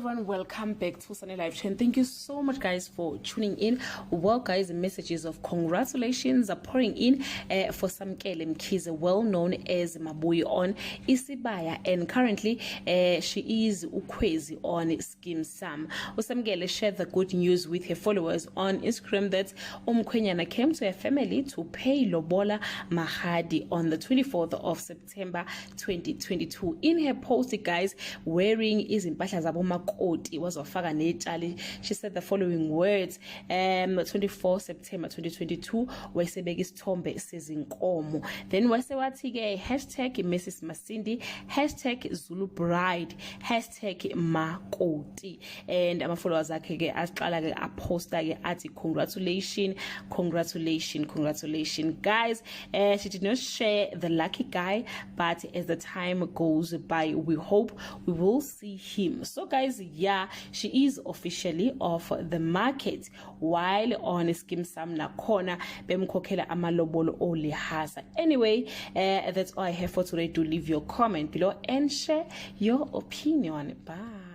everyone, welcome back to Sunny Live Chain. Thank you so much guys for tuning in. Well guys, messages of congratulations are pouring in for Samukele Mkhize, well known as Mabuyi on Isibaya, and currently she is Khwezi on Skeem Saam. Samukele shared the good news with her followers on Instagram that Mkhize came to her family to pay lobola mahadi on the 24th of September 2022. In her post guys, wearing izimpahla zabo makoti wazofaka netshali, she said the following words: 24 September 2022 wayesebeka isithombe sezinkomo. Then wase wathi ke #Mrs Masindi, #Zulu Bride, #makoti, and ama followers akhe ke aqala ke aposta ke athi congratulations guys. She did not share the lucky guy, but as the time goes by we hope we will see him. So guys, yeah, she is officially off the market, while on Skeem Saam nakhona bemkhokhela amalobolo olihasa. Anyway, that's all I have for today. Do leave your comment below and share your opinion. Bye.